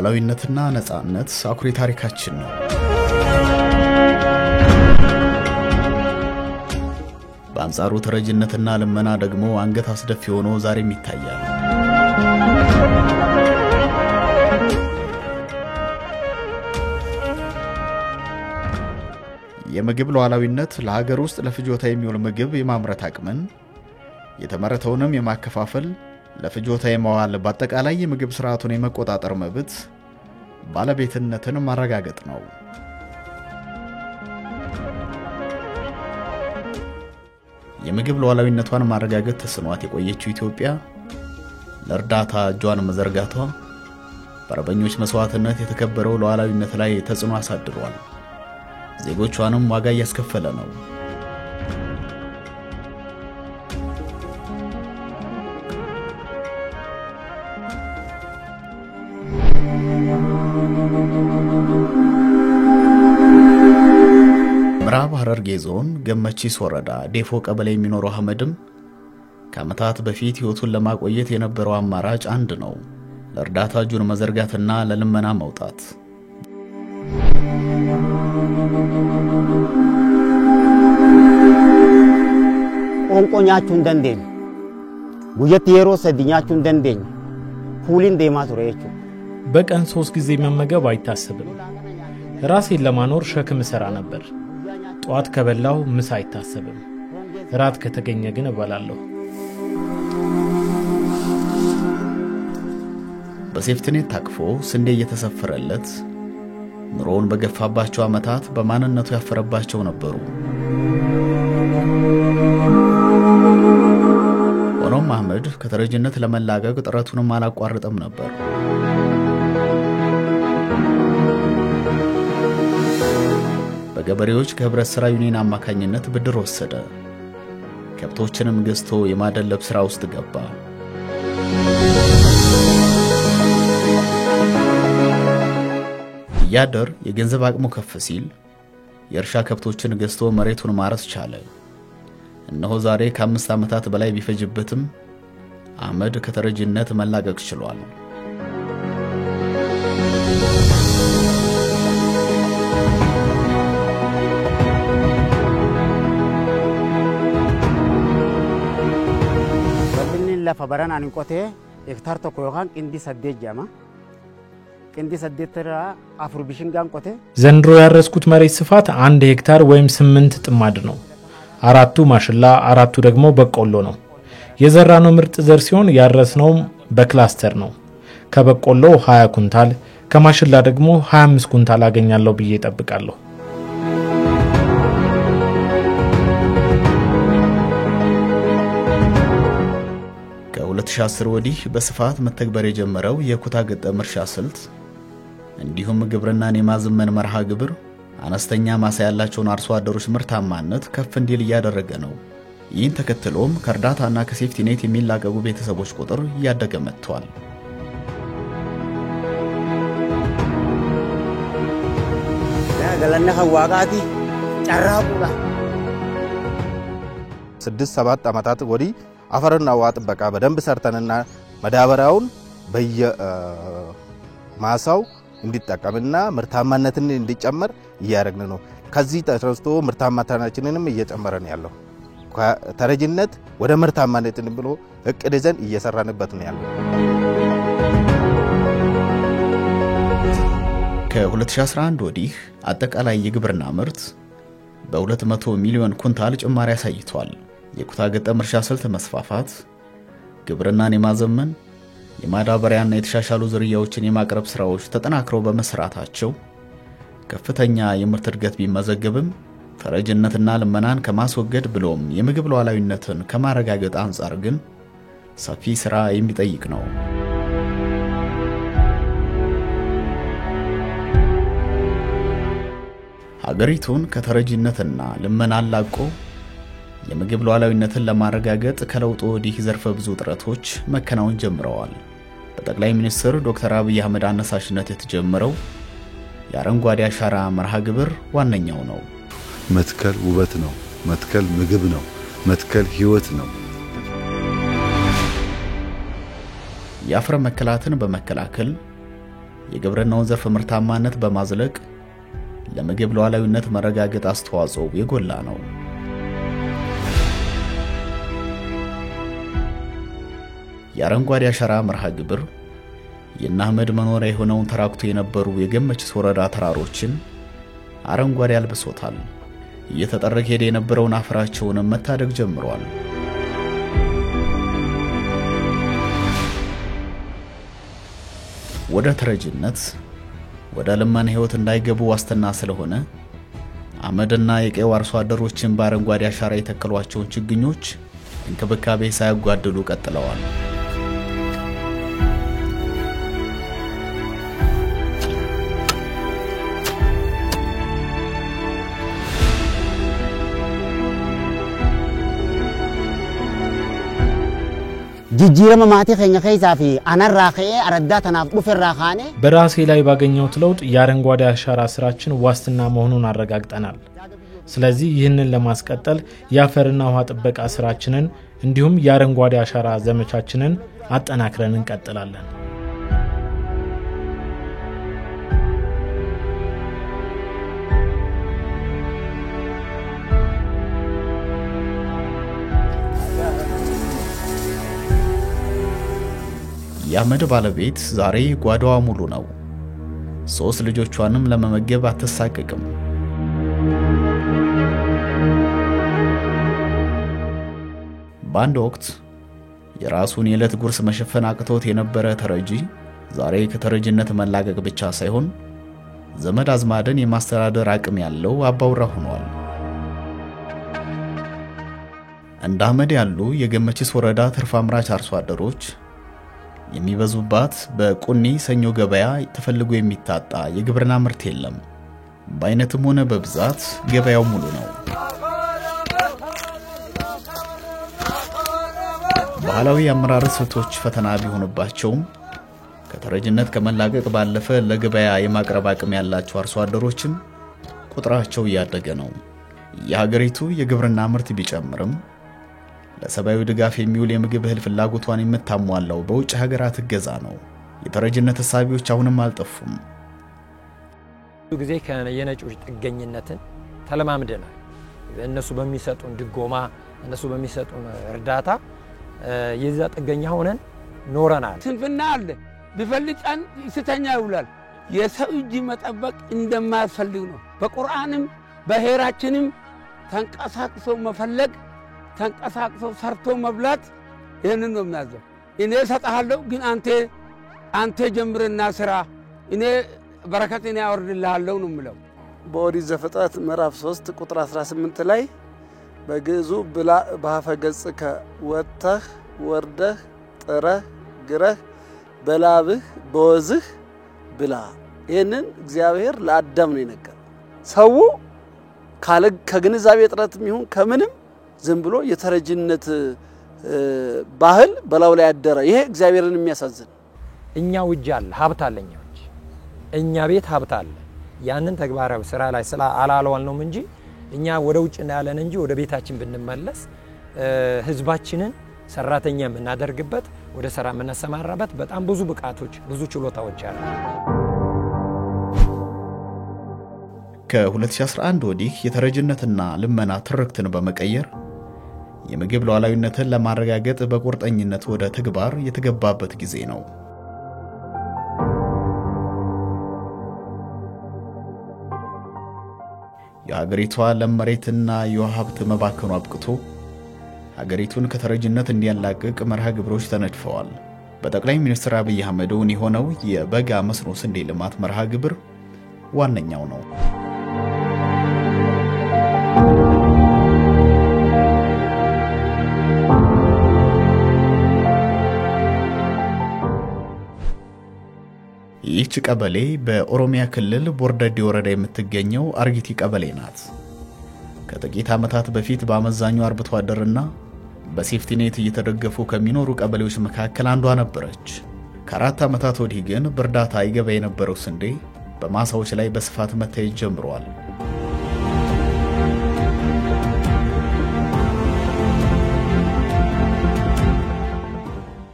ሉዓላዊነትና ነጻነት አኩሪ ታሪካችን ነው። በአንጻሩ ተረጅነትና ልመና ደግሞ አንገት አስደፊ ሆኖ ዛሬም ይታያል። የምግብ ሉዓላዊነት ለሀገር ውስጥ ለፍጆታ የሚውል ምግብ የማምረት አቅምን የተመረተውንም የማከፋፈል ለፍጆታ የማዋል በአጠቃላይ የምግብ ስርዓቱን የመቆጣጠር መብት ባለቤትነትን ማረጋገጥ ነው። የምግብ ሉዓላዊነቷን ማረጋገጥ ተስኗት የቆየችው ኢትዮጵያ ለእርዳታ እጇን መዘርጋቷ በአርበኞች መስዋዕትነት የተከበረው ሉዓላዊነት ላይ ተጽዕኖ አሳድሯል። ዜጎቿንም ዋጋ ያስከፈለ ነው። ምዕራብ ሐረርጌ ዞን ገመቺስ ወረዳ ዴፎ ቀበሌ የሚኖረው አህመድም ከዓመታት በፊት ህይወቱን ለማቆየት የነበረው አማራጭ አንድ ነው፣ ለእርዳታ እጁን መዘርጋትና ለልመና መውጣት። ቆንቆኛቹን ደንዴኝ ጉየት የሮ ሰድኛቹን ደንዴኝ ፑሊን ዴማ ቱሬቹ በቀን 3 ጊዜ መመገብ አይታሰብም። ራሴን ለማኖር ሸክም ሰራ ነበር። ጧት ከበላው ምሳ አይታሰብም። ራት ከተገኘ ግን እበላለሁ። በሴፍትኔት ታቅፎ ስንዴ እየተሰፈረለት ኑሮውን በገፋባቸው ዓመታት በማንነቱ ያፈረባቸው ነበሩ። ሆኖም አህመድ ከተረጅነት ለመላቀቅ ጥረቱንም አላቋረጠም ነበር። በገበሬዎች ከህብረት ሥራ ዩኒየን አማካኝነት ብድር ወሰደ። ከብቶችንም ገዝቶ የማደለብ ሥራ ውስጥ ገባ። ያደር የገንዘብ አቅሙ ከፍ ሲል የእርሻ ከብቶችን ገዝቶ መሬቱን ማረስ ቻለ። እነሆ ዛሬ ከ5 ዓመታት በላይ ቢፈጅበትም አህመድ ከተረጅነት መላቀቅ ችሏል። ለፈበራን አንቆቴ ሄክታር ተኮ ይሆን እንዲ ሰደጅ ጃማ እንዲ ሰደተራ አፍሩ ቢሽንጋን ቆቴ ዘንድሮ ያረስኩት መሬት ስፋት 1 ሄክታር ወይም 8 ጥማድ ነው። 4ቱ ማሽላ 4ቱ ደግሞ በቆሎ ነው። የዘራነው ምርጥ ዘር ሲሆን ያረስነው በክላስተር ነው። ከበቆሎ 20 ኩንታል ከማሽላ ደግሞ 25 ኩንታል አገኛለሁ ብዬ እጠብቃለሁ። ከ2010 ወዲህ በስፋት መተግበር የጀመረው የኩታ ገጠም እርሻ ስልት እንዲሁም ግብርናን የማዘመን መርሃ ግብር አነስተኛ ማሳ ያላቸውን አርሶ አደሮች ምርታማነት ከፍ እንዲል እያደረገ ነው። ይህን ተከትሎም ከእርዳታና ከሴፍቲኔት የሚላቀቁ ቤተሰቦች ቁጥር እያደገ መጥቷል። ገለና ሐዋጋቲ ጨራቁላ 6-7 ዓመታት ወዲህ አፈርና ውሃ ጥበቃ በደንብ ሰርተንና መዳበሪያውን በየማሳው እንዲጠቀምና ምርታማነትን እንዲጨመር እያደረግን ነው። ከዚህ ተረስቶ ምርታማነታችንንም እየጨመረን ያለው ከተረጅነት ወደ ምርታማነት ብሎ እቅድ ይዘን እየሰራንበት ነው ያለው። ከ2011 ወዲህ አጠቃላይ የግብርና ምርት በ200 ሚሊዮን ኩንታል ጭማሪ አሳይቷል። የኩታ ገጠም እርሻ ስልት መስፋፋት ግብርናን የማዘመን የማዳበሪያና የተሻሻሉ ዝርያዎችን የማቅረብ ስራዎች ተጠናክረው በመስራታቸው ከፍተኛ የምርት እድገት ቢመዘገብም ተረጅነትና ልመናን ከማስወገድ ብሎም የምግብ ሉዓላዊነትን ከማረጋገጥ አንጻር ግን ሰፊ ስራ የሚጠይቅ ነው። ሀገሪቱን ከተረጅነትና ልመናን ላቆ የምግብ ሉዓላዊነትን ለማረጋገጥ ከለውጡ ወዲህ ዘርፈ ብዙ ጥረቶች መከናወን ጀምረዋል። በጠቅላይ ሚኒስትር ዶክተር አብይ አህመድ አነሳሽነት የተጀመረው የአረንጓዴ አሻራ መርሃ ግብር ዋነኛው ነው። መትከል ውበት ነው፣ መትከል ምግብ ነው፣ መትከል ህይወት ነው። የአፈር መከላትን በመከላከል የግብርናውን ዘርፍ ምርታማነት በማዝለቅ ለምግብ ሉዓላዊነት መረጋገጥ አስተዋጽኦ የጎላ ነው። የአረንጓዴ አሻራ መርሃ ግብር የናህመድ መኖሪያ የሆነውን ተራክቶ የነበሩ የገመችስ ወረዳ ተራሮችን አረንጓዴ አልብሶታል። እየተጠረገ ሄደ የነበረውን አፈራቸውን መታደግ ጀምሯል። ወደ ተረጅነት ወደ ልመና ህይወት እንዳይገቡ ዋስትና ስለሆነ አመድና የቀዩ አርሶ አደሮችን በአረንጓዴ አሻራ የተከሏቸውን ችግኞች እንክብካቤ ሳያጓድሉ ቀጥለዋል። ጅጅረማ ማቲ ኸኛ ኸይሳፊ አናራኸ አረዳተናፍ ዱፈራኻኔ በራሴ ላይ ባገኘሁት ለውጥ የአረንጓዴ አሻራ ስራችን ዋስትና መሆኑን አረጋግጠናል። ስለዚህ ይህንን ለማስቀጠል የአፈርና ውሃ ጥበቃ ስራችንን እንዲሁም የአረንጓዴ አሻራ ዘመቻችንን አጠናክረን እንቀጥላለን። የአመድ ባለቤት ዛሬ ጓዳዋ ሙሉ ነው። 3 ልጆቿንም ለመመገብ አትሳቀቅም። በአንድ ወቅት የራሱን የዕለት ጉርስ መሸፈን አቅቶት የነበረ ተረጂ ዛሬ ከተረጅነት መላቀቅ ብቻ ሳይሆን ዘመድ አዝማድን የማስተዳደር አቅም ያለው አባውራ ሆኗል። እንደ አህመድ ያሉ የገመችስ ወረዳ ትርፍ አምራች አርሶ አደሮች የሚበዙባት በቁኒ ሰኞ ገበያ ተፈልጎ የሚታጣ የግብርና ምርት የለም። በአይነትም ሆነ በብዛት ገበያው ሙሉ ነው። ባህላዊ አመራር ስልቶች ፈተና ቢሆንባቸውም ከተረጅነት ከመላቀቅ ባለፈ ለገበያ የማቅረብ አቅም ያላቸው አርሶ አደሮችም ቁጥራቸው እያደገ ነው። የሀገሪቱ የግብርና ምርት ቢጨምርም ለሰብአዊ ድጋፍ የሚውል የምግብ እህል ፍላጎቷን የምታሟላው በውጭ ሀገራት እገዛ ነው። የተረጅነት ሐሳቢዎች አሁንም አልጠፉም። ጊዜ የነጮች ጥገኝነትን ተለማምደናል። እነሱ በሚሰጡን ድጎማ እነሱ በሚሰጡን እርዳታ የዛ ጥገኛ ሆነን ኖረናል። ስንፍና አለ ቢፈልጣን ስተኛ ይውላል። የሰው እጅ መጠበቅ እንደማያስፈልግ ነው። በቁርአንም በሄራችንም ተንቀሳቅሶ መፈለግ ተንቀሳቅሶ ሰርቶ መብላት ይሄንን ነው የሚያዘው። እኔ ሰጣለሁ ግን አንተ ጀምርና ስራ እኔ በረከቴን ያወርድልሃለሁ ነው የምለው። በኦሪት ዘፍጥረት ምዕራፍ 3 ቁጥር 18 ላይ በግዙ ብላ ባፈገጽከ ወጥተህ ወርደህ ጥረህ ግረህ በላብህ በወዝህ ብላ። ይሄንን እግዚአብሔር ለአዳም ነው የነገረው። ሰው ከግንዛቤ እጥረትም ይሁን ከምንም ዝም ብሎ የተረጅነት ባህል በላው ላይ ያደረ። ይሄ እግዚአብሔርን የሚያሳዝን። እኛ ውጅ አለ ሀብት አለኝ እኛ ቤት ሀብት አለ። ያንን ተግባራዊ ስራ ላይ ስላ አላልዋል ነው እንጂ እኛ ወደ ውጭ ያለን እንጂ ወደ ቤታችን ብንመለስ ህዝባችንን ሰራተኛ የምናደርግበት ወደ ስራ የምናሰማራበት በጣም ብዙ ብቃቶች ብዙ ችሎታዎች አሉ። ከ2011 ወዲህ የተረጅነትና ልመና ትርክትን በመቀየር የምግብ ሉዓላዊነትን ለማረጋገጥ በቁርጠኝነት ወደ ተግባር የተገባበት ጊዜ ነው። የሀገሪቷ ለመሬትና የውሃ ሀብት መባከኑ አብቅቶ ሀገሪቱን ከተረጅነት እንዲያላቅቅ መርሃ ግብሮች ተነድፈዋል። በጠቅላይ ሚኒስትር አብይ አህመድ የሆነው የበጋ መስኖ ስንዴ ልማት መርሃ ግብር ዋነኛው ነው። ይህች ቀበሌ በኦሮሚያ ክልል ቦርደዴ ወረዳ የምትገኘው አርጊቲ ቀበሌ ናት። ከጥቂት ዓመታት በፊት በአመዛኙ አርብቶ አደርና በሴፍቲኔት እየተደገፉ ከሚኖሩ ቀበሌዎች መካከል አንዷ ነበረች። ከአራት ዓመታት ወዲህ ግን በእርዳታ ይገባ የነበረው ስንዴ በማሳዎች ላይ በስፋት መታየት ጀምሯል።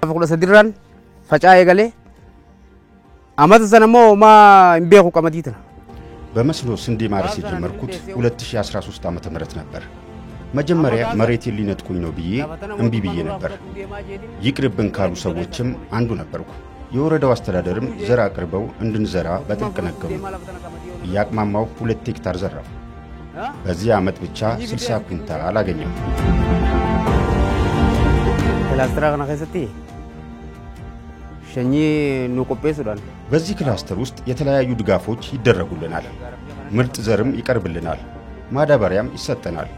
አፈቁለ ሰድራን ፈጫ የገሌ አመት ዘነሞ ማ እምቤኩ ቀመዲት ነው በመስኖ ስንዴ ማረስ የጀመርኩት 2013 ዓመተ ምህረት ነበር። መጀመሪያ መሬቴን ሊነጥቁኝ ነው ብዬ እምቢ ብዬ ነበር። ይቅርብን ካሉ ሰዎችም አንዱ ነበርኩ። የወረዳው አስተዳደርም ዘር አቅርበው እንድንዘራ በጥብቅ ነገሩ። ያቅማማው 2 ሄክታር ዘራው። በዚህ ዓመት ብቻ 60 ኩንታል አገኘው። ክላስተር ከሰቲ ሸኚ ኑቆጴ ሱዳን በዚህ ክላስተር ውስጥ የተለያዩ ድጋፎች ይደረጉልናል። ምርጥ ዘርም ይቀርብልናል። ማዳበሪያም ይሰጠናል።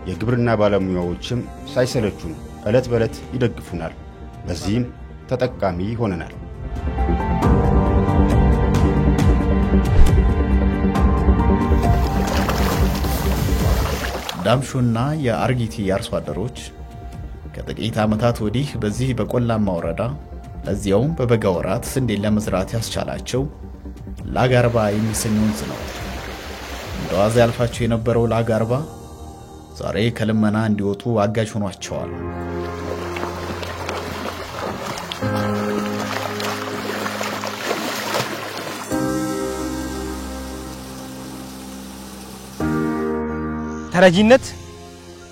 የግብርና ባለሙያዎችም ሳይሰለቹን ዕለት በዕለት ይደግፉናል። በዚህም ተጠቃሚ ሆነናል። ዳምሹና የአርጊቲ አርሶ አደሮች ከጥቂት ዓመታት ወዲህ በዚህ በቆላማ ወረዳ ለዚያውም በበጋ ወራት ስንዴ ለመዝራት ያስቻላቸው ላጋርባ የሚሰኘው ወንዝ ነው። እንደዋዛ ያልፋቸው የነበረው ላጋርባ ዛሬ ከልመና እንዲወጡ አጋዥ ሆኗቸዋል። ተረጂነት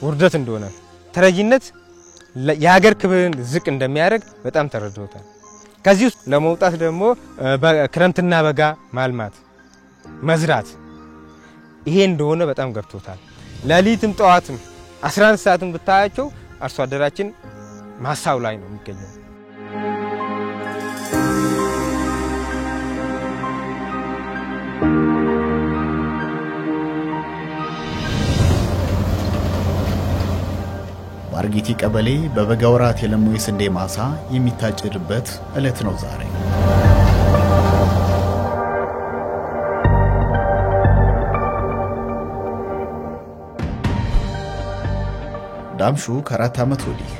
ውርደት እንደሆነ ተረጂነት የሀገር ክብርን ዝቅ እንደሚያደርግ በጣም ተረድቶታል። ከዚህ ውስጥ ለመውጣት ደግሞ ክረምትና በጋ ማልማት መዝራት ይሄ እንደሆነ በጣም ገብቶታል። ለሊትም ጠዋትም 11 ሰዓትም ብታያቸው አርሶ አደራችን ማሳው ላይ ነው የሚገኘው። ባርጊቲ ቀበሌ በበጋ ወራት የለሙ የስንዴ ማሳ የሚታጨድበት ዕለት ነው ዛሬ። ዳምሹ ከ4 ዓመት ወዲህ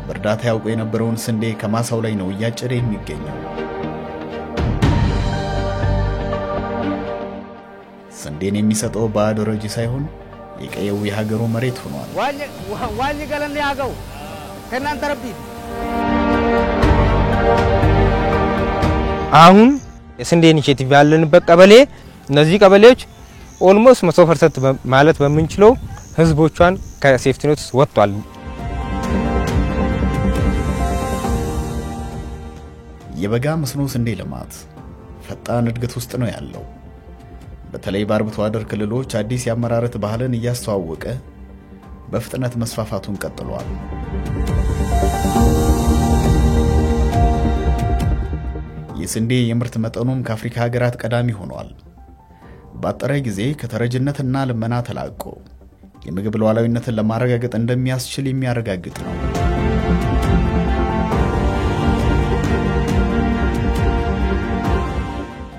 በእርዳታ ያውቁ የነበረውን ስንዴ ከማሳው ላይ ነው እያጨደ የሚገኘው። ስንዴን የሚሰጠው ባዶ ረጂ ሳይሆን የቀየው የሀገሩ መሬት ሆኗል። ዋኝ ገለን ያገው ከናንተ ረቢ አሁን የስንዴ ኢኒሼቲቭ ያለንበት ቀበሌ እነዚህ ቀበሌዎች ኦልሞስት 100% ማለት በመንችለው ህዝቦቿን ከሴፍቲኔት ወጥቷል። የበጋ መስኖ ስንዴ ልማት ፈጣን እድገት ውስጥ ነው ያለው። በተለይ በአርብቶ አደር ክልሎች አዲስ የአመራረት ባህልን እያስተዋወቀ በፍጥነት መስፋፋቱን ቀጥሏል። የስንዴ የምርት መጠኑም ከአፍሪካ ሀገራት ቀዳሚ ሆኗል። ባጠረ ጊዜ ከተረጅነትና ልመና ተላቆ የምግብ ሉዓላዊነትን ለማረጋገጥ እንደሚያስችል የሚያረጋግጥ ነው።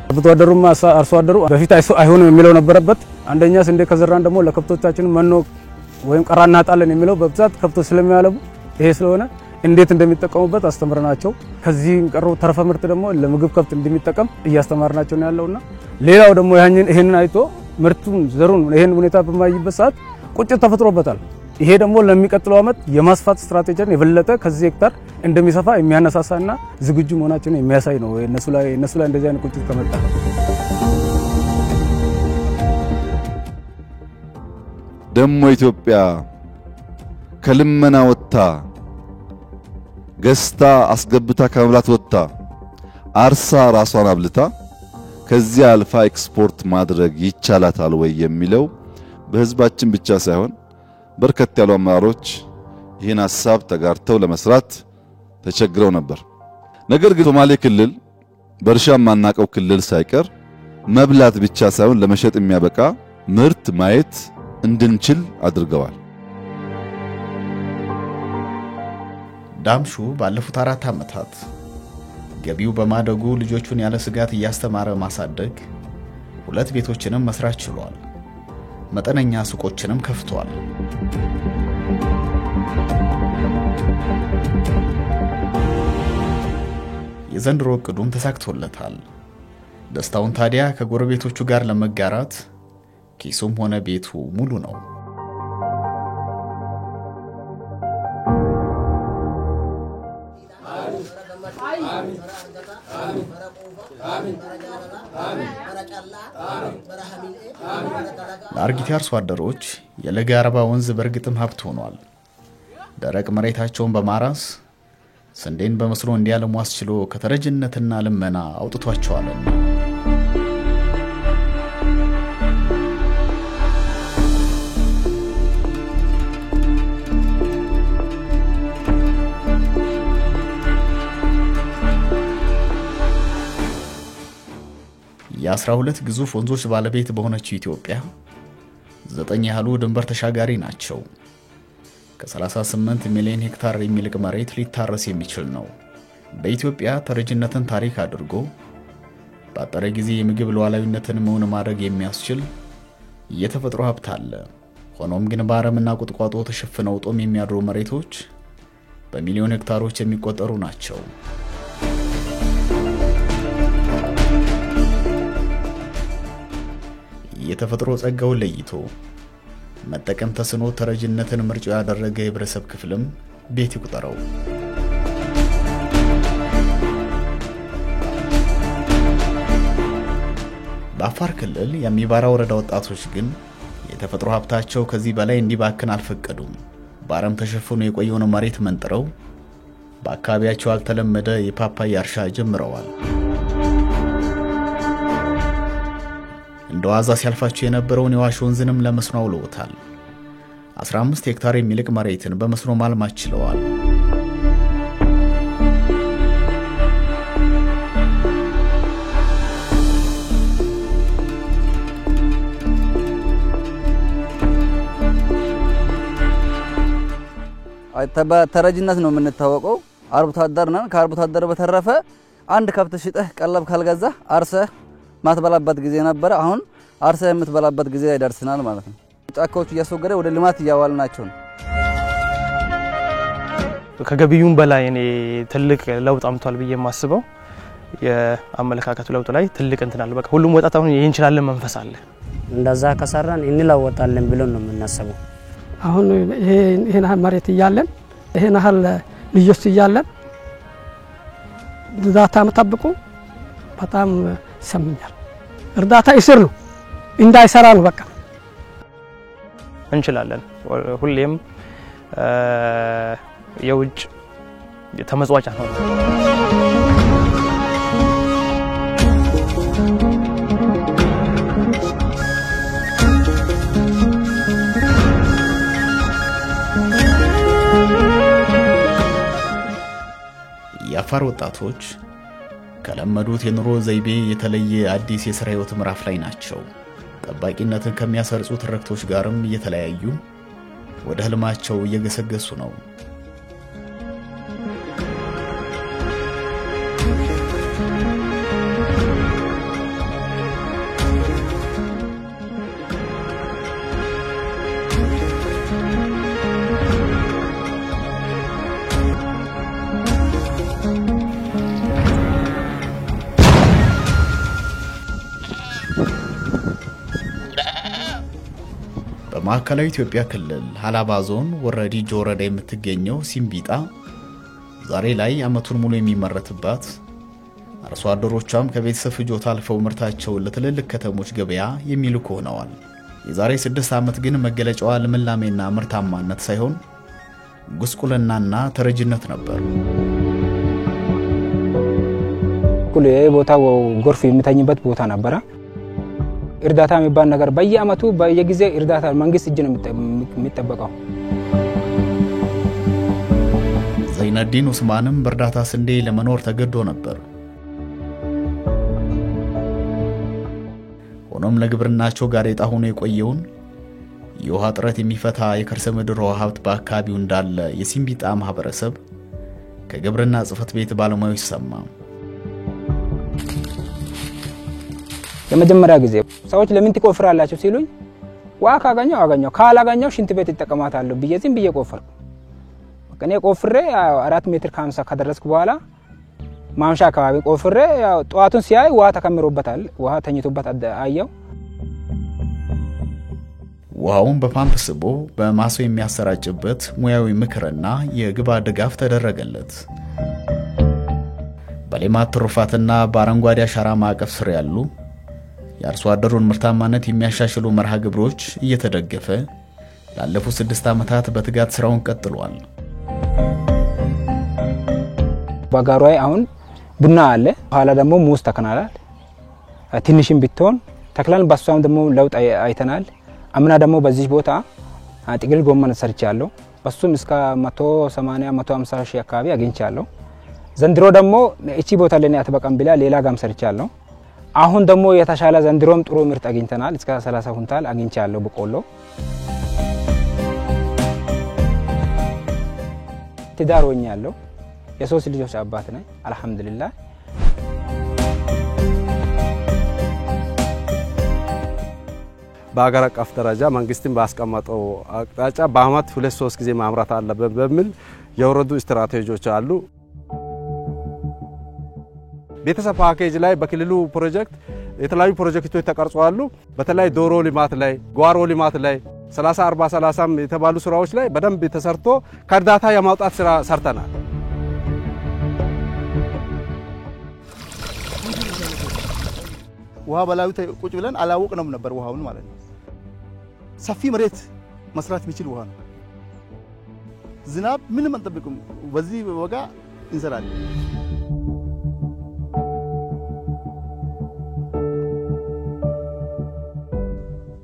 አርብቶ አደሩማ አርሶ አደሩ በፊት አይሆንም የሚለው ነበረበት። አንደኛ ስንዴ ከዘራን ደግሞ ለከብቶቻችን መኖ ወይም ቀራና ጣለን የሚለው በብዛት ከብቶች ስለሚያለቡ ይሄ ስለሆነ እንዴት እንደሚጠቀሙበት አስተምረናቸው ከዚህ ቀሩ ተረፈ ምርት ደግሞ ለምግብ ከብት እንደሚጠቀም እያስተማርናቸው ነው ያለውና ሌላው ደግሞ ይሄንን አይቶ ምርቱን ዘሩን ይሄን ሁኔታ በማይበት ሰዓት ቁጭት ተፈጥሮበታል። ይሄ ደግሞ ለሚቀጥለው አመት የማስፋት ስትራቴጂን የበለጠ ከዚህ ሄክታር እንደሚሰፋ የሚያነሳሳና ዝግጁ መሆናችንን የሚያሳይ ነው። እነሱ ላይ እንደዚህ አይነት ቁጭት ከመጣ ደሞ ኢትዮጵያ ከልመና ወጣ ገስታ አስገብታ ከመብላት ወጣ አርሳ ራሷን አብልታ ከዚህ አልፋ ኤክስፖርት ማድረግ ይቻላታል ወይ የሚለው በህዝባችን ብቻ ሳይሆን በርከት ያሉ አመራሮች ይህን ሐሳብ ተጋርተው ለመስራት ተቸግረው ነበር። ነገር ግን ሶማሌ ክልል በእርሻ ማናቀው ክልል ሳይቀር መብላት ብቻ ሳይሆን ለመሸጥ የሚያበቃ ምርት ማየት እንድንችል አድርገዋል። ዳምሹ ባለፉት 4 ዓመታት ገቢው በማደጉ ልጆቹን ያለ ስጋት እያስተማረ ማሳደግ 2 ቤቶችንም መስራት ችሏል። መጠነኛ ሱቆችንም ከፍቷል። የዘንድሮ እቅዱም ተሳክቶለታል። ደስታውን ታዲያ ከጎረቤቶቹ ጋር ለመጋራት ኪሱም ሆነ ቤቱ ሙሉ ነው። ለአርጊት አርሶ አደሮች የለጋ አርባ ወንዝ በርግጥም ሀብት ሆኗል። ደረቅ መሬታቸውን በማራስ ስንዴን በመስኖ እንዲያለሙ አስችሎ ከተረጅነትና ልመና አውጥቷቸዋልና የ12 ግዙፍ ወንዞች ባለቤት በሆነችው ኢትዮጵያ 9 ያህሉ ድንበር ተሻጋሪ ናቸው። ከ38 ሚሊዮን ሄክታር የሚልቅ መሬት ሊታረስ የሚችል ነው። በኢትዮጵያ ተረጅነትን ታሪክ አድርጎ ባጠረ ጊዜ የምግብ ሉዓላዊነትን መሆን ማድረግ የሚያስችል የተፈጥሮ ሀብት አለ። ሆኖም ግን በአረምና ቁጥቋጦ ተሸፍነው ጦም የሚያድሩ መሬቶች በሚሊዮን ሄክታሮች የሚቆጠሩ ናቸው። የተፈጥሮ ጸጋውን ለይቶ መጠቀም ተስኖ ተረጅነትን ምርጫው ያደረገ የህብረተሰብ ክፍልም ቤት ይቁጠረው። በአፋር ክልል የሚባራ ወረዳ ወጣቶች ግን የተፈጥሮ ሀብታቸው ከዚህ በላይ እንዲባክን አልፈቀዱም። በአረም ተሸፍኖ የቆየውን መሬት መንጥረው በአካባቢያቸው ያልተለመደ የፓፓያ እርሻ ጀምረዋል። እንደዋዛ ሲያልፋቸው የነበረውን የዋሽ ወንዝንም ለመስኖ አውለውታል። 15 ሄክታር የሚልቅ መሬትን በመስኖ ማልማት ችለዋል። ተረጅነት ነው የምንታወቀው። አርብቶ አደር ነን። ከአርብቶ አደር በተረፈ አንድ ከብት ሽጠህ ቀለብ ካልገዛ አርሰህ ማትበላበት ጊዜ ነበር። አሁን አርሰህ የምትበላበት ጊዜ ይደርስናል ማለት ነው። ጫካዎቹ እያስወገደ ወደ ልማት እያዋልናቸው ነው። ከገቢውም በላይ እኔ ትልቅ ለውጥ አምጥቷል ብዬ የማስበው የአመለካከቱ ለውጥ ላይ ትልቅ እንትን አለ። በቃ ሁሉም ወጣት አሁን ይሄን እንችላለን መንፈስ አለ። እንደዛ ከሰራን እንለወጣለን ብለን ነው የምናስበው። አሁን ይሄን መሬት እያለን ይሄን ያህል ልጆች እያለን እርዳታ መጠብቁ በጣም ይሰምኛል። እርዳታ ይስር ነው እንዳይሰራ ነው። በቃ እንችላለን። ሁሌም የውጭ ተመጽዋጫ ነው። የአፋር ወጣቶች ከለመዱት የኑሮ ዘይቤ የተለየ አዲስ የሥራ ህይወት ምዕራፍ ላይ ናቸው። ጠባቂነትን ከሚያሰርጹ ትርክቶች ጋርም እየተለያዩ ወደ ህልማቸው እየገሰገሱ ነው። በማዕከላዊ ኢትዮጵያ ክልል ሀላባ ዞን ወረዲ ጆረዳ የምትገኘው ሲምቢጣ ዛሬ ላይ አመቱን ሙሉ የሚመረትባት አርሶ አደሮቿም ከቤተሰብ ፍጆታ አልፈው ምርታቸውን ለትልልቅ ከተሞች ገበያ የሚልኩ ሆነዋል። የዛሬ 6 ዓመት ግን መገለጫዋ ልምላሜና ምርታማነት ሳይሆን ጉስቁልናና ተረጅነት ነበር። ኩል ቦታው ጎርፍ የሚተኝበት ቦታ ነበር። እርዳታ የሚባል ነገር በየአመቱ በየጊዜው እርዳታ መንግስት እጅ ነው የሚጠበቀው። ዘይነዲን ኡስማንም በእርዳታ ስንዴ ለመኖር ተገዶ ነበር። ሆኖም ለግብርናቸው ጋሬጣ ሆኖ የቆየውን የውሃ እጥረት የሚፈታ የከርሰ ምድር ውሃ ሀብት በአካባቢው እንዳለ የሲምቢጣ ማህበረሰብ ከግብርና ጽሕፈት ቤት ባለሙያዎች ሰማ። የመጀመሪያ ጊዜ ሰዎች ለምን ትቆፍራላችሁ ሲሉኝ ዋ ካገኘው ካላገኘው ሽንት ቤት ይተቀማታለሁ ብዬ ዝም ብዬ ቆፈርኩ። እኔ ቆፍሬ 4 ሜትር ከ50 ከደረስኩ በኋላ ማምሻ አካባቢ ቆፍሬ ጧቱን ሲያይ ውሃ ተከምሮበታል። ውሃ ተኝቶበት አየው። ውሃውን በፓምፕ ስቦ በማሶ የሚያሰራጭበት ሙያዊ ምክርና የግብዓት ድጋፍ ተደረገለት። በሌማት ትሩፋትና በአረንጓዴ አሻራ ማዕቀፍ ስር ያሉ የአርሶ አደሩን ምርታማነት የሚያሻሽሉ መርሃ ግብሮች እየተደገፈ ላለፉት 6 ዓመታት በትጋት ስራውን ቀጥሏል። በጋራይ አሁን ቡና አለ፣ ኋላ ደግሞ ሙዝ ተከናላል። ትንሽም ቢትሆን ተክላን በሷም ደግሞ ለውጥ አይተናል። አምና ደግሞ በዚህ ቦታ ጥቅል ጎመን ሰርቻለሁ። በሱም እስከ 180 150 ሺህ አካባቢ አግኝቻለሁ። ዘንድሮ ደግሞ እቺ ቦታ ለኔ አትበቃም ብላ ሌላ ጋም ሰርቻለሁ። አሁን ደግሞ የተሻለ ዘንድሮም ጥሩ ምርት አግኝተናል። እስከ 30 ኩንታል አግኝቻለሁ በቆሎ። ትዳር ሆኛለሁ። የሶስት ልጆች አባት ነኝ አልহামዱሊላህ። በአገር አቀፍ ደረጃ መንግስትን ባስቀመጠው አቅጣጫ በአመት 2-3 ጊዜ ማምረት አለበት በሚል የወረዱ ስትራቴጂዎች አሉ። ቤተሰብ ፓኬጅ ላይ በክልሉ ፕሮጀክት የተለያዩ ፕሮጀክቶች ተቀርጸዋል። በተለይ ዶሮ ልማት ላይ፣ ጓሮ ልማት ላይ 30-40-30 የተባሉ ስራዎች ላይ በደንብ ተሰርቶ ከእርዳታ የማውጣት ስራ ሰርተናል። ውሃ በላዩ ቁጭ ብለን አላወቅንም ነበር ውሃውን ማለት ነው። ሰፊ መሬት መስራት የሚችል ውሃ ነው። ዝናብ ምንም አንጠብቅም። በዚህ ወጋ እንሰራለን።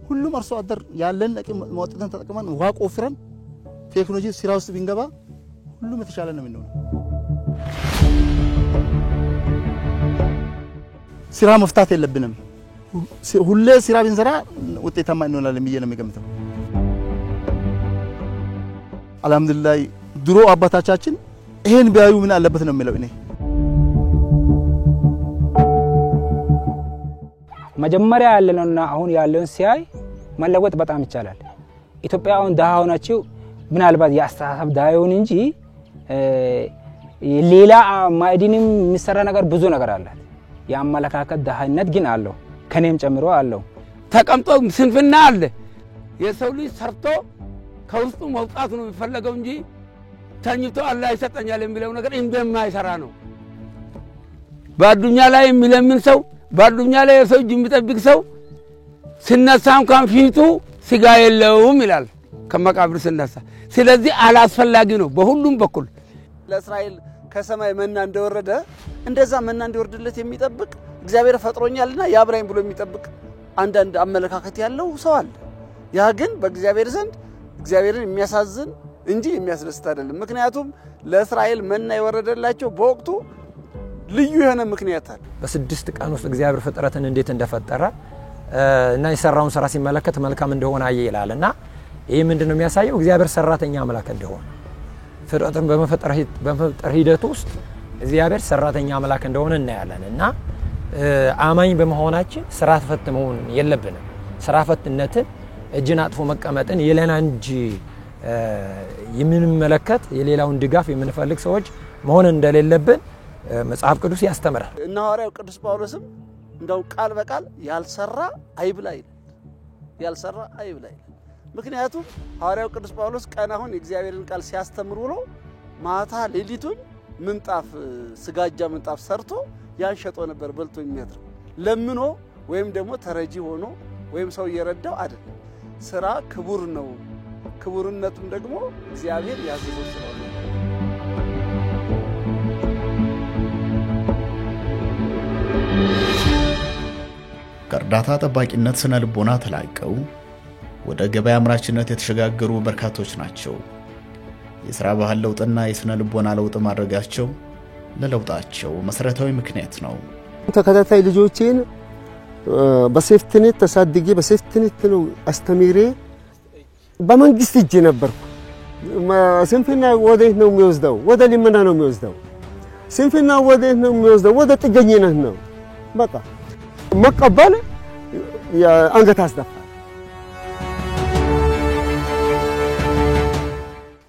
ሁሉም አርሶ አደር ያለን አቅም ማውጣትን ተጠቅመን ውሃ ቆፍረን ቴክኖሎጂ ስራ ውስጥ ቢንገባ ሁሉም የተሻለ ነው የሚሆነው። ስራ መፍታት የለብንም። ሁሌ ስራ ብንሰራ ውጤታማ እንሆናለን ብዬ ነው የምገምተው። አልহামዱሊላህ ድሮ አባታችን ይሄን ቢያዩ ምን አለበት ነው የሚለው። እኔ መጀመሪያ ያለውና አሁን ያለውን ሲያይ መለወጥ በጣም ይቻላል። ኢትዮጵያ አሁን ደሃ ሆናችሁ ምናልባት ያስተሳሰብ ዳዩን እንጂ ሌላ ማዕድንም የሚሰራ ነገር ብዙ ነገር አለ። ያመለካከት ደሃነት ግን አለው፣ ከኔም ጨምሮ አለው። ተቀምጦ ስንፍና አለ። የሰው ልጅ ሰርቶ ከውስጡ መውጣት ነው የሚፈልገው እንጂ ተኝቶ አላህ ይሰጠኛል የሚለው ነገር እንደማይሰራ ነው። በአዱኛ ላይ የሚለምን ሰው፣ በአዱኛ ላይ የሰው እጅ የሚጠብቅ ሰው ሲነሳም ከፊቱ ስጋ የለውም ይላል ከመቃብር ሲነሳ። ስለዚህ አላስፈላጊ ነው በሁሉም በኩል። ለእስራኤል ከሰማይ መና እንደወረደ እንደዛ መና እንዲወርድለት የሚጠብቅ እግዚአብሔር ፈጥሮኛልና ያብራኝ ብሎ የሚጠብቅ አንዳንድ አመለካከት ያለው ሰው አለ። ያ ግን በእግዚአብሔር ዘንድ እግዚአብሔርን የሚያሳዝን እንጂ የሚያስደስት አይደለም። ምክንያቱም ለእስራኤል መና የወረደላቸው በወቅቱ ልዩ የሆነ ምክንያት አለ። በ6 ቀን ውስጥ እግዚአብሔር ፍጥረትን እንዴት እንደፈጠረ እና የሰራውን ስራ ሲመለከት መልካም እንደሆነ አየ ይላልና ይሄ ምንድነው የሚያሳየው? እግዚአብሔር ሰራተኛ አምላክ እንደሆነ ፍጥረትን በመፍጠር ሂደት ውስጥ እግዚአብሔር ሰራተኛ አምላክ እንደሆነ እናያለን። እና አማኝ በመሆናችን ስራ ፈት መሆን የለብንም። ስራ ፈትነትን እጅን አጥፎ መቀመጥን የለና እንጂ የምንመለከት የሌላውን ድጋፍ የምንፈልግ ሰዎች መሆን እንደሌለብን መጽሐፍ ቅዱስ ያስተምራል። እና ሐዋርያው ቅዱስ ጳውሎስም እንደው ቃል በቃል ያልሰራ አይብላ ይላል። ያልሰራ አይብላ ይላል። ምክንያቱም ሐዋርያው ቅዱስ ጳውሎስ ቀን አሁን የእግዚአብሔርን ቃል ሲያስተምር ውሎ ማታ ሌሊቱን ምንጣፍ ስጋጃ ምንጣፍ ሰርቶ ያን ሸጦ ነበር በልቶ የሚያድር። ለምኖ ወይም ደግሞ ተረጂ ሆኖ ወይም ሰው እየረዳው አይደለም። ስራ ክቡር ነው። ክቡርነቱም ደግሞ እግዚአብሔር ያዘዘው ስለሆነ ከእርዳታ ጠባቂነት ስነ ልቦና ተላቀው ወደ ገበያ አምራችነት የተሸጋገሩ በርካቶች ናቸው። የሥራ ባህል ለውጥና የስነ ልቦና ለውጥ ማድረጋቸው ለለውጣቸው መሰረታዊ ምክንያት ነው። ተከታታይ ልጆቼን በሴፍትኔት ተሳድጌ በሴፍትኔት ነው አስተምሬ በመንግስት እጅ ነበርኩ። ስንፍና ወዴት ነው የሚወስደው? ወደ ልመና ነው የሚወስደው። ስንፍና ወዴት ነው የሚወስደው? ወደ ጥገኝነት ነው። በቃ መቀበል አንገት አስደፋ።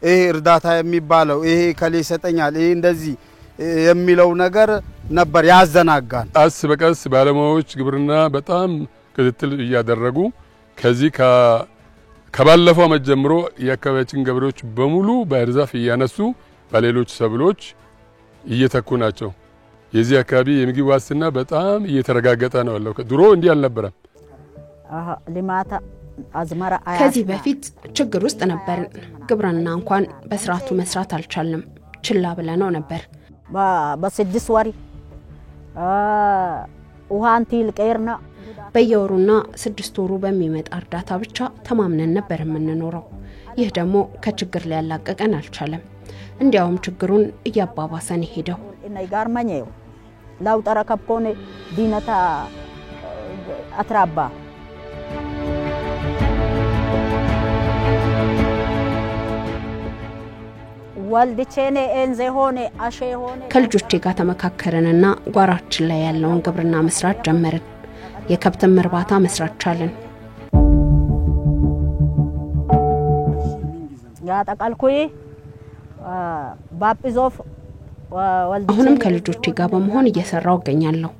ይሄ እርዳታ የሚባለው ይሄ ከሌ ይሰጠኛል ይሄ እንደዚህ የሚለው ነገር ነበር ያዘናጋል። ቀስ በቀስ ባለሙያዎች ግብርና በጣም ክትትል እያደረጉ ከዚህ ከባለፈው ዓመት ጀምሮ የአካባቢያችን ገበሬዎች በሙሉ በእርዛፍ እያነሱ በሌሎች ሰብሎች እየተኩ ናቸው። የዚህ አካባቢ የምግብ ዋስትና በጣም እየተረጋገጠ ነው ያለው። ድሮ እንዲህ አልነበረም። ልማታ አዝመራ ከዚህ በፊት ችግር ውስጥ ነበርን። ግብርና እንኳን በስርዓቱ መስራት አልቻልንም። ችላ ብለነው ነበር። በ6 ወር ውሃንቲ ልቀርና በየወሩና 6 ወሩ በሚመጣ እርዳታ ብቻ ተማምነን ነበር የምንኖረው። ይህ ደግሞ ከችግር ሊያላቀቀን አልቻለም። እንዲያውም ችግሩን እያባባሰን ሄደው እና ይጋርመኛው ላውጠራ ከብኮኔ ዲነታ አትራባ ወልድቼኔ እንዘ ሆነ አሼ ሆነ ከልጆቼ ጋር ተመካከረንና ጓራችን ላይ ያለውን ግብርና መስራት ጀመርን። የከብት እርባታ መስራት ቻለን። ያ ተቃልኩይ ባጵዞፍ አሁንም ከልጆቼ ጋር በመሆን እየሰራው እገኛለሁ።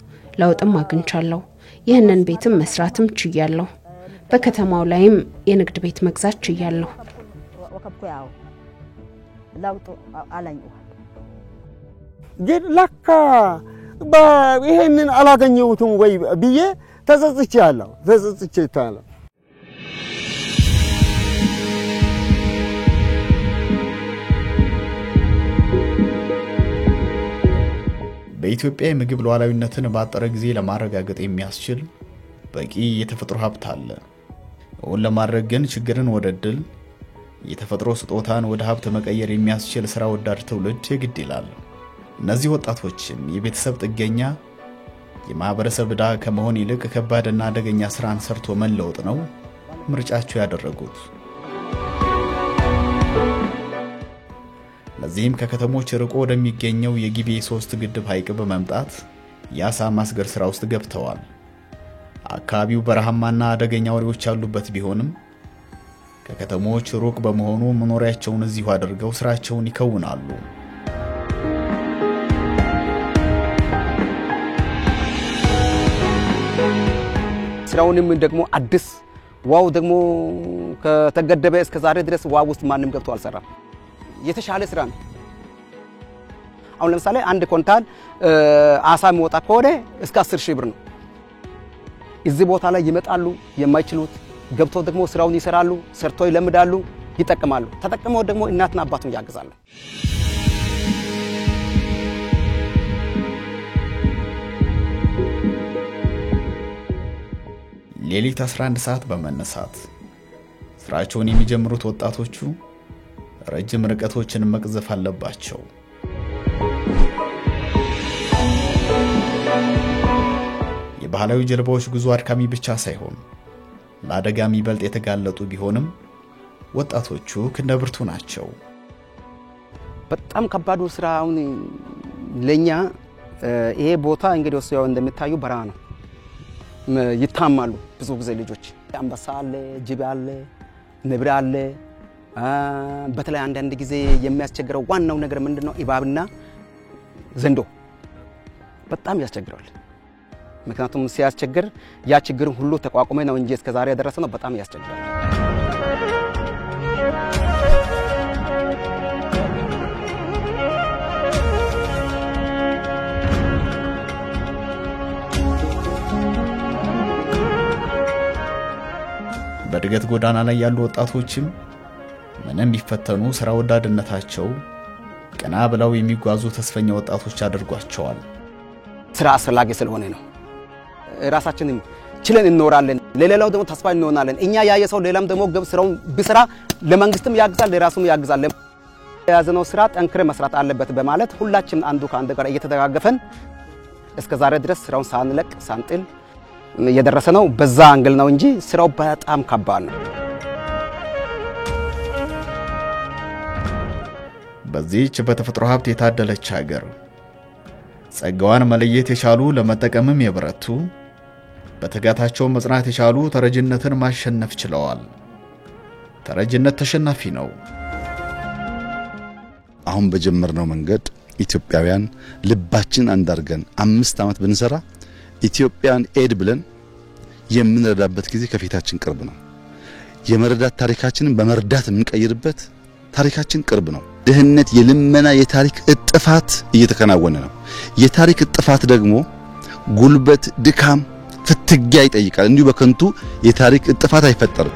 ለውጥም አግኝቻለሁ። ይህንን ቤትም መስራትም ችያለሁ። በከተማው ላይም የንግድ ቤት መግዛት ችያለሁ። ወከብኩያው ለውጥ አለኝ ግን ለካ ይሄንን አላገኘሁትም ወይ ብዬ ተጸጽቻለሁ። በኢትዮጵያ የምግብ ሉዓላዊነትን ባጠረ ጊዜ ለማረጋገጥ የሚያስችል በቂ የተፈጥሮ ሀብት አለ። እውን ለማድረግ ግን ችግርን ወደ ድል፣ የተፈጥሮ ስጦታን ወደ ሀብት መቀየር የሚያስችል ስራ ወዳድ ትውልድ የግድ ይላል። እነዚህ ወጣቶችም የቤተሰብ ጥገኛ የማህበረሰብ ዕዳ ከመሆን ይልቅ ከባድና አደገኛ ስራን ሰርቶ መለወጥ ነው ምርጫቸው ያደረጉት። ለዚህም ከከተሞች ርቆ ወደሚገኘው የጊቤ 3 ግድብ ሐይቅ በመምጣት የአሳ ማስገር ስራ ውስጥ ገብተዋል። አካባቢው በረሃማና አደገኛ ወሬዎች ያሉበት ቢሆንም ከከተሞች ሩቅ በመሆኑ መኖሪያቸውን እዚሁ አድርገው ስራቸውን ይከውናሉ። ስራውንም ደግሞ አዲስ ዋው ደግሞ ከተገደበ እስከ ዛሬ ድረስ ዋው ውስጥ ማንም ገብቶ አልሰራም። የተሻለ ስራ ነው። አሁን ለምሳሌ አንድ ኮንታል አሳ የሚወጣ ከሆነ እስከ 10,000 ብር ነው። እዚህ ቦታ ላይ ይመጣሉ የማይችሉት ገብተው ደግሞ ስራውን ይሰራሉ፣ ሰርተው ይለምዳሉ፣ ይጠቀማሉ። ተጠቅመው ደግሞ እናትና አባቱን ያግዛሉ። ሌሊት 11 ሰዓት በመነሳት ስራቸውን የሚጀምሩት ወጣቶቹ ረጅም ርቀቶችን መቅዘፍ አለባቸው። የባህላዊ ጀልባዎች ጉዞ አድካሚ ብቻ ሳይሆን ለአደጋም ይበልጥ የተጋለጡ ቢሆንም ወጣቶቹ ክንደብርቱ ናቸው። በጣም ከባዱ ስራውን ለኛ ይሄ ቦታ እንግዲህ ወስያው እንደምታዩ በረሃ ነው። ይታማሉ ብዙ ጊዜ ልጆች። አንበሳ አለ፣ ጅብ አለ፣ ነብር አለ። በተለይ አንዳንድ ጊዜ የሚያስቸግረው ዋናው ነገር ምንድነው? እባብና ዘንዶ በጣም ያስቸግራል። ምክንያቱም ሲያስቸግር ያ ችግርን ሁሉ ተቋቁመ ነው እንጂ እስከዛሬ ያደረሰው ነው። በጣም ያስቸግራል። በድገት ጎዳና ላይ ያሉ ወጣቶችም ምንም ቢፈተኑ ስራ ወዳድነታቸው ቀና ብለው የሚጓዙ ተስፈኛ ወጣቶች አድርጓቸዋል። ስራ አስፈላጊ ስለሆነ ነው። ራሳችንን ችለን እንኖራለን፣ ለሌላው ደግሞ ተስፋ እንሆናለን። እኛ ያየሰው ሌላም ደግሞ ስራውን ቢሰራ ለመንግስትም ያግዛል፣ ለራሱም ያግዛል። የያዝነው ስራ ጠንክረ መስራት አለበት በማለት ሁላችን አንዱ ከአንዱ ጋር እየተደጋገፈን እስከዛሬ ድረስ ስራውን ሳንለቅ ሳንጥል የደረሰ ነው። በዛ አንግል ነው እንጂ ስራው በጣም ከባድ ነው። በዚህች በተፈጥሮ ሀብት የታደለች ሀገር ጸጋዋን መለየት የቻሉ ለመጠቀምም የበረቱ በትጋታቸው መጽናት የቻሉ ተረጅነትን ማሸነፍ ችለዋል። ተረጅነት ተሸናፊ ነው። አሁን በጀመርነው መንገድ ኢትዮጵያውያን ልባችን አንዳርገን 5 ዓመት ብንሰራ ኢትዮጵያን ኤድ ብለን የምንረዳበት ጊዜ ከፊታችን ቅርብ ነው። የመረዳት ታሪካችንን በመርዳት የምንቀይርበት ታሪካችን ቅርብ ነው። ድህነት የልመና የታሪክ እጥፋት እየተከናወነ ነው የታሪክ እጥፋት ደግሞ ጉልበት ድካም ፍትጊያ ይጠይቃል እንዲሁ በከንቱ የታሪክ እጥፋት አይፈጠርም